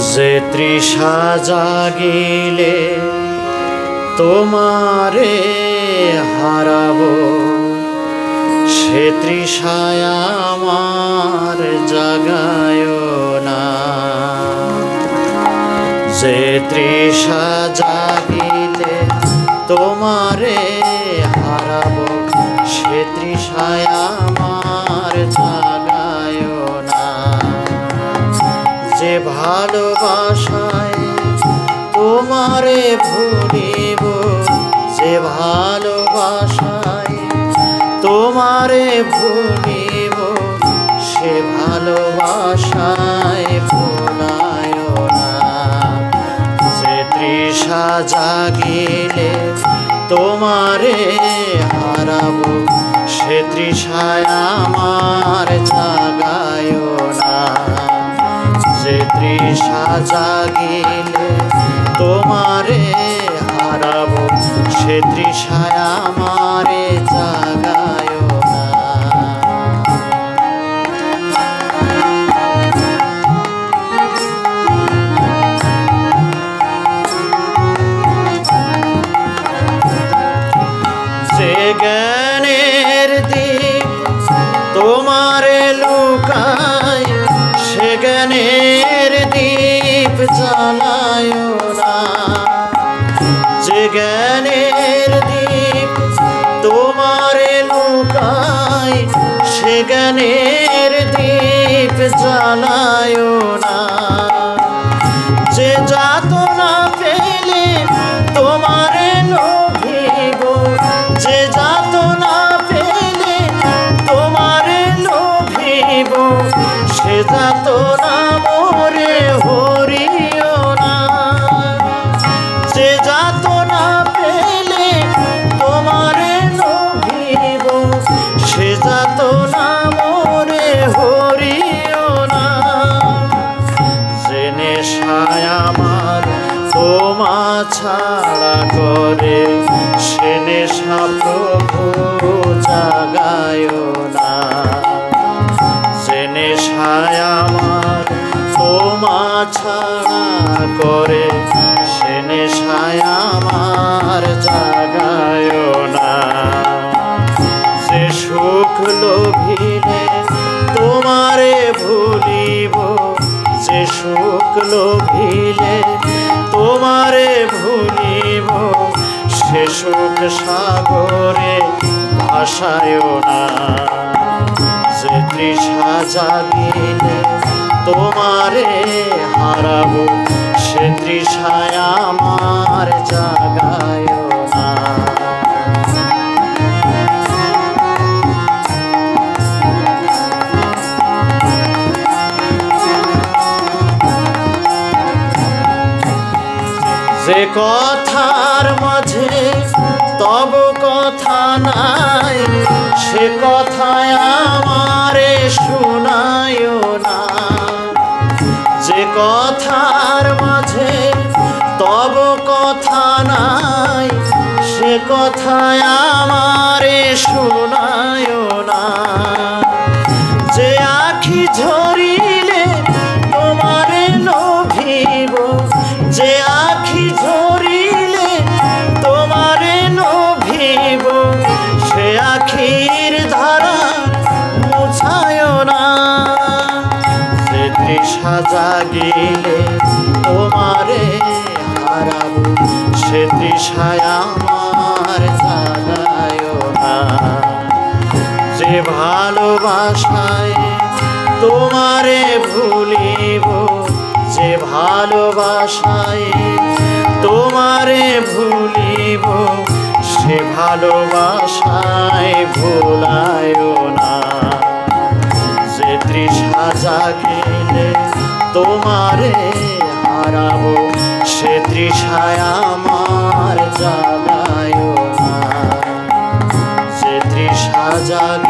যে তৃষা জাগিলে তোমারে হারাবো, সে তৃষায় আমার জাগায় না। যে তৃষা জাগিলে তোমারে হারাবো, সে তৃষায় আমার জাগায় না। যে ভালোবাসায় তোমারে ভুলিব, যে ভালোবাসায় তোমারে ভুলিব, সে ভালোবাসায় ভুলায় না। যে তৃষা জাগিলে তোমারে হারাবো, সে তৃষায় আমার জাগায় না। যে তৃষা জাগিলে তোমারে হারাবো, সে তৃষায় আমারে জাগায় না। যে জ্ঞানের দিক তোমারে লুকায়, সে জ্ঞানের দীপ জ্বালায় না। যে জ্ঞানের দীপ তোমারে লুকায়, সে জ্ঞানের দীপ জ্বালায় না। যে যাতনা পেলে তোমারে লোভিব, যে যাতনা পেলে তোমারে লোভিব, সে যাতনা মোরে হরিও না। যে যাতনা পেলে তোমারে লোভিব, সে যাতনা মোরে হরিও না। যে নেশায় আমার তোমা ছাড়া করে, সে নেশা প্রভু জাগায় না। যে নেশায় আমার তোমা ছাড়া করে, সে নেশায় আমার জাগায় না। যে সুখ লোভিলে তোমারে ভুলিব, যে সুখ লোভিলে তোমারে ভুলিব, সে সুখ সাগরে ভাসায় না। যে তৃষা জাগিলে তোমারে হারাবো, সে তৃষায় আমার জাগায় না। যে কথার মাঝে তব কথা নাই, সে কথায় আমারে শোনায় না। যে কথার মাঝে তব কথা নাই, সে কথায় আমারে শোনায় না। যে আখি ঝরিলে তোমারে লোভিব, যে আখি ঝরিলে তোমারে লোভিব, সে আখির ধারা মুছায় না। যে তৃষা জাগিলে তোমারে হারাবো, সে তৃষায় আমার জাগায় না। যে ভালোবাসায় তোমারে ভুলিব, যে ভালোবাসায় তোমারে ভুলিব, সে ভালোবাসায় ভুলায় না। যে তৃষা জাগিলে তোমারে হারাবো, সে তৃষায় আমার জাগায় না। যে তৃষা জাগিলে